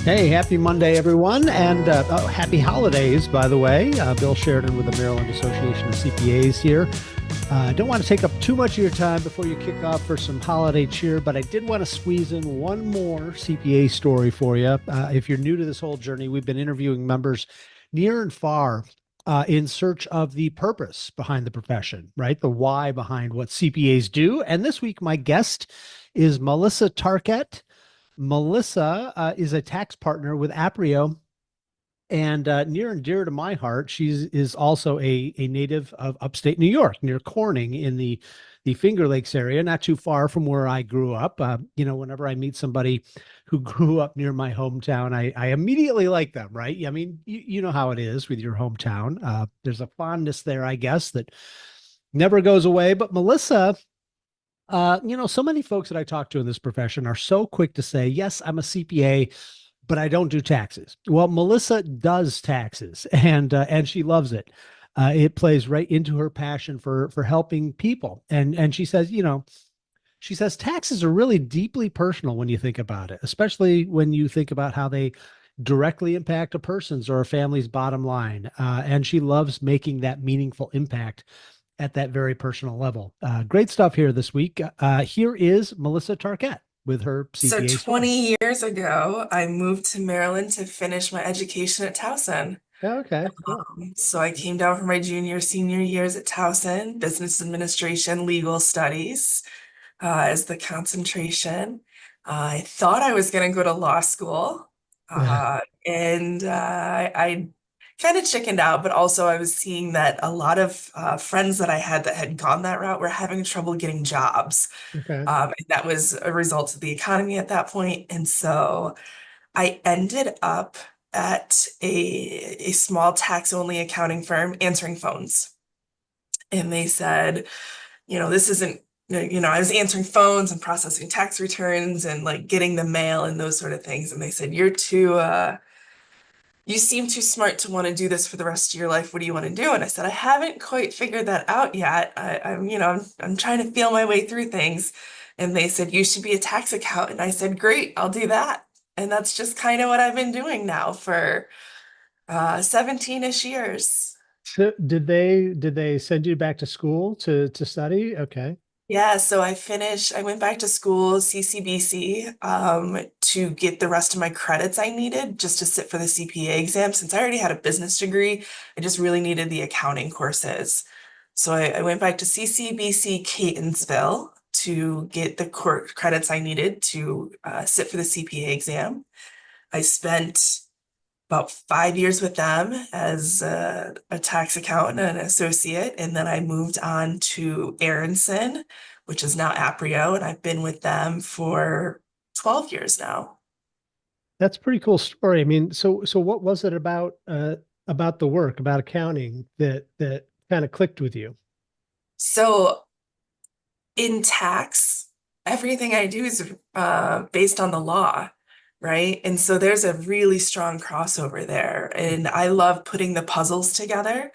Hey, happy Monday, everyone, and happy holidays, by the way. Bill Sheridan with the Maryland Association of CPAs here. I don't want to take up too much of your time before you kick off for some holiday cheer, but I did want to squeeze in one more CPA story for you. If you're new to this whole journey, we've been interviewing members near and far in search of the purpose behind the profession, right? The why behind what CPAs do. And this week, my guest is Melissa Tarkett. Melissa is a tax partner with Aprio, and near and dear to my heart, she is also a native of upstate New York, near Corning in the Finger Lakes area, not too far from where I grew up. Whenever I meet somebody who grew up near my hometown, I immediately like them, right? I mean, you know how it is with your hometown. There's a fondness there, I guess, that never goes away. But Melissa, so many folks that I talk to in this profession are so quick to say, yes, I'm a CPA, but I don't do taxes. Well, Melissa does taxes, and she loves it. It plays right into her passion for helping people. And she says taxes are really deeply personal when you think about it, especially when you think about how they directly impact a person's or a family's bottom line. And she loves making that meaningful impact at that very personal level. Great stuff here this week. Here is Melissa Tarkett with her So CPA story. 20 years ago, I moved to Maryland to finish my education at Towson. Okay, cool. So I came down for my junior, senior years at Towson, business administration, legal studies as the concentration. I thought I was going to go to law school, and I kind of chickened out, but also I was seeing that a lot of friends that I had that had gone that route were having trouble getting jobs. Okay. And that was a result of the economy at that point. And so I ended up at a small tax-only accounting firm answering phones. And they said, this isn't, I was answering phones and processing tax returns and like getting the mail and those sort of things. And they said, you seem too smart to want to do this for the rest of your life. What do you want to do? And I said, I haven't quite figured that out yet. I'm trying to feel my way through things. And they said, you should be a tax accountant. I said, great, I'll do that. And that's just kind of what I've been doing now for 17-ish years. So did they send you back to school to study? Okay. Yeah, so I went back to school, CCBC, to get the rest of my credits I needed just to sit for the CPA exam. Since I already had a business degree, I just really needed the accounting courses. So I went back to CCBC Catonsville to get the credits I needed to sit for the CPA exam. I spent about 5 years with them as a tax accountant and an associate. And then I moved on to Aronson, which is now Aprio, and I've been with them for 12 years now. That's a pretty cool story. I mean, so what was it about the work, about accounting that kind of clicked with you? So in tax, everything I do is based on the law, right? And so there's a really strong crossover there. And I love putting the puzzles together.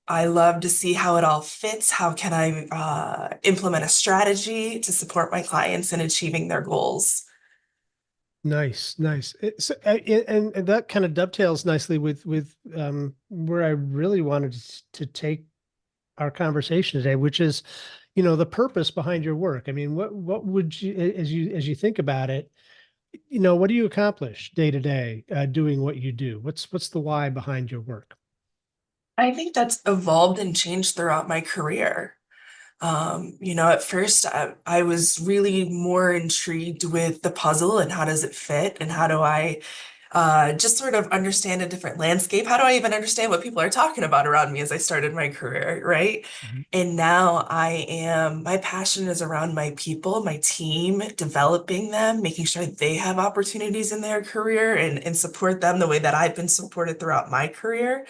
I love to see how it all fits. How can I implement a strategy to support my clients in achieving their goals? Nice, nice. And that kind of dovetails nicely with where I really wanted to take our conversation today, which is, the purpose behind your work. I mean, what would you, as you think about it, what do you accomplish day to day doing what you do? What's the why behind your work? I think that's evolved and changed throughout my career. At first I was really more intrigued with the puzzle and how does it fit and how do I just sort of understand a different landscape. How do I even understand what people are talking about around me as I started my career, right? Mhm. And now my passion is around my people, my team, developing them, making sure they have opportunities in their career and support them the way that I've been supported throughout my career.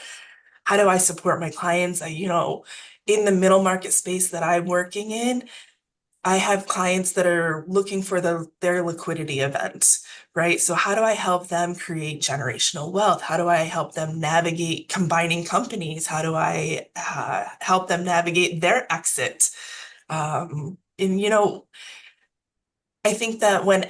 How do I support my clients? In the middle market space that I'm working in, I have clients that are looking for their liquidity event, right? So how do I help them create generational wealth? How do I help them navigate combining companies? How do I help them navigate their exit? And I think that when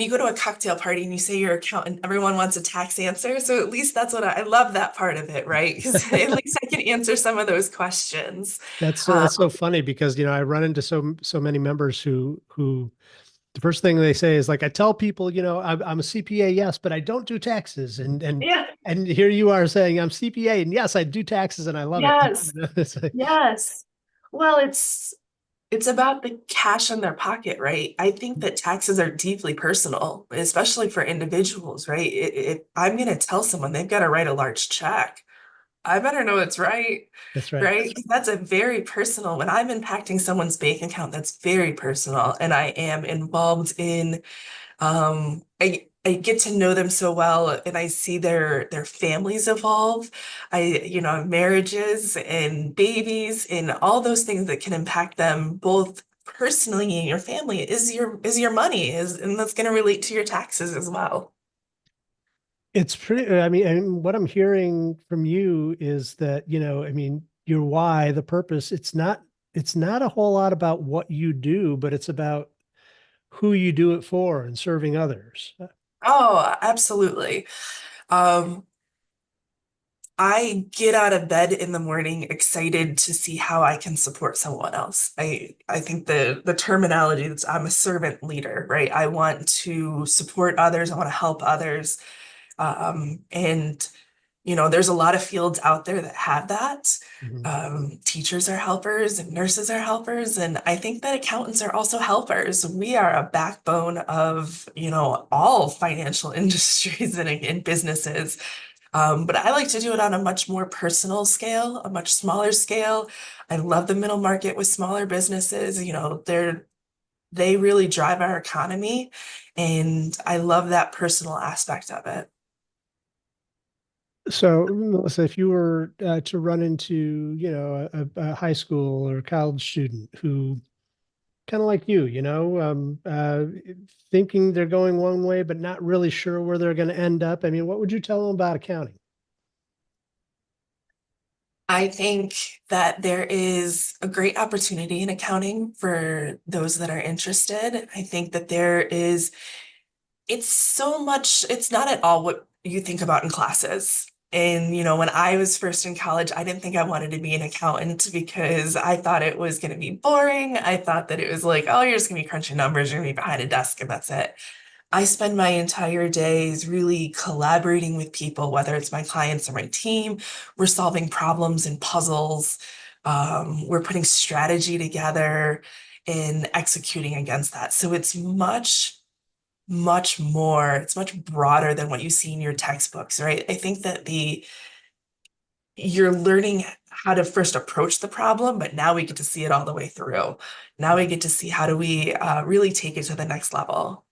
you go to a cocktail party and you say you're an accountant, everyone wants a tax answer. So at least that's what I love that part of it, right? Because at least I can answer some of those questions. That's so funny because I run into so many members who the first thing they say is like, I tell people, I'm a CPA, yes, but I don't do taxes, Yeah. and here you are saying I'm CPA, and yes, I do taxes, and I love it. Yes. It's like, Yes. Well, it's about the cash in their pocket, right? I think that taxes are deeply personal, especially for individuals, right? If I'm going to tell someone they've got to write a large check, I better know it's right, that's right. right? That's a very personal, when I'm impacting someone's bank account, that's very personal. And I am involved in I get to know them so well and I see their families evolve. Marriages and babies and all those things that can impact them both personally and your family is your money is and that's going to relate to your taxes as well. It's pretty, I mean, and what I'm hearing from you is that, I mean, your why, the purpose, it's not a whole lot about what you do, but it's about who you do it for and serving others. Oh, absolutely. Um, I get out of bed in the morning excited to see how I can support someone else. I think the terminology that's I'm a servant leader, right? I want to support others, I want to help others. And there's a lot of fields out there that have that. Mhm. Teachers are helpers and nurses are helpers, and I think that accountants are also helpers. We are a backbone of, all financial industries and businesses. But I like to do it on a much more personal scale, a much smaller scale. I love the middle market with smaller businesses. They really drive our economy, and I love that personal aspect of it. So, Melissa, if you were to run into, a high school or college student who kind of like you, thinking they're going one way, but not really sure where they're going to end up. I mean, what would you tell them about accounting? I think that there is a great opportunity in accounting for those that are interested. I think that it's not at all what you think about in classes. And, when I was first in college, I didn't think I wanted to be an accountant because I thought it was going to be boring. I thought that it was like, oh, you're just going to be crunching numbers, you're going to be behind a desk, and that's it. I spend my entire days really collaborating with people, whether it's my clients or my team. We're solving problems and puzzles. We're putting strategy together and executing against that. So it's much more, it's much broader than what you see in your textbooks, right? I think that you're learning how to first approach the problem, but now we get to see it all the way through. Now we get to see how do we really take it to the next level.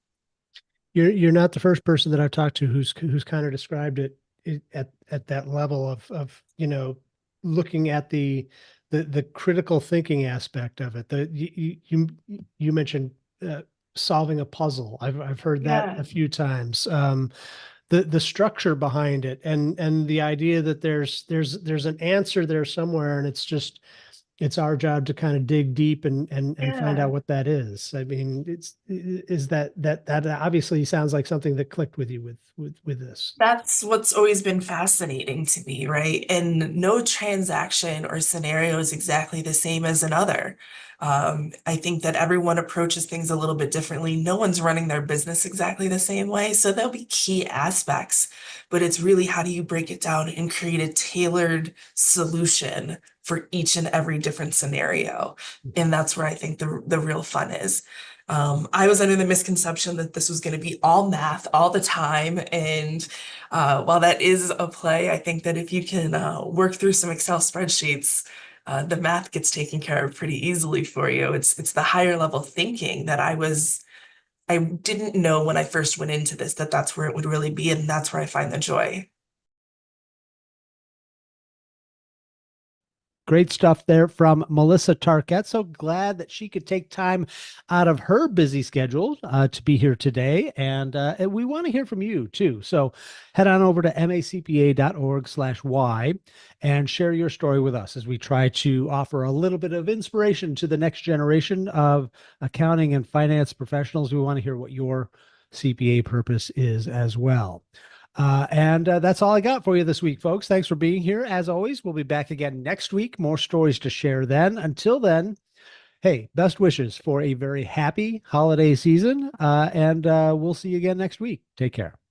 You're not the first person that I've talked to who's kind of described it at that level of looking at the critical thinking aspect of it. You mentioned solving a puzzle. I've heard that a Yeah. few times. The structure behind it and the idea that there's an answer there somewhere, and it's our job to kind of dig deep and find out Yeah. what that is. I mean, is that obviously sounds like something that clicked with you with this. That's what's always been fascinating to me, right? And no transaction or scenario is exactly the same as another. I think that everyone approaches things a little bit differently. No one's running their business exactly the same way. So there'll be key aspects, but it's really how do you break it down and create a tailored solution for each and every different scenario. And that's where I think the real fun is. I was under the misconception that this was going to be all math all the time. And while that is a play, I think that if you can work through some Excel spreadsheets, the math gets taken care of pretty easily for you. It's the higher level thinking that I didn't know when I first went into this that that's where it would really be, and that's where I find the joy. Great stuff there from Melissa Tarkett. So glad that she could take time out of her busy schedule to be here today. And we want to hear from you too. So head on over to macpa.org/Y and share your story with us as we try to offer a little bit of inspiration to the next generation of accounting and finance professionals. We want to hear what your CPA purpose is as well. And that's all I got for you this week, folks. Thanks for being here. As always, we'll be back again next week. More stories to share then. Until then, hey, best wishes for a very happy holiday season. And we'll see you again next week. Take care.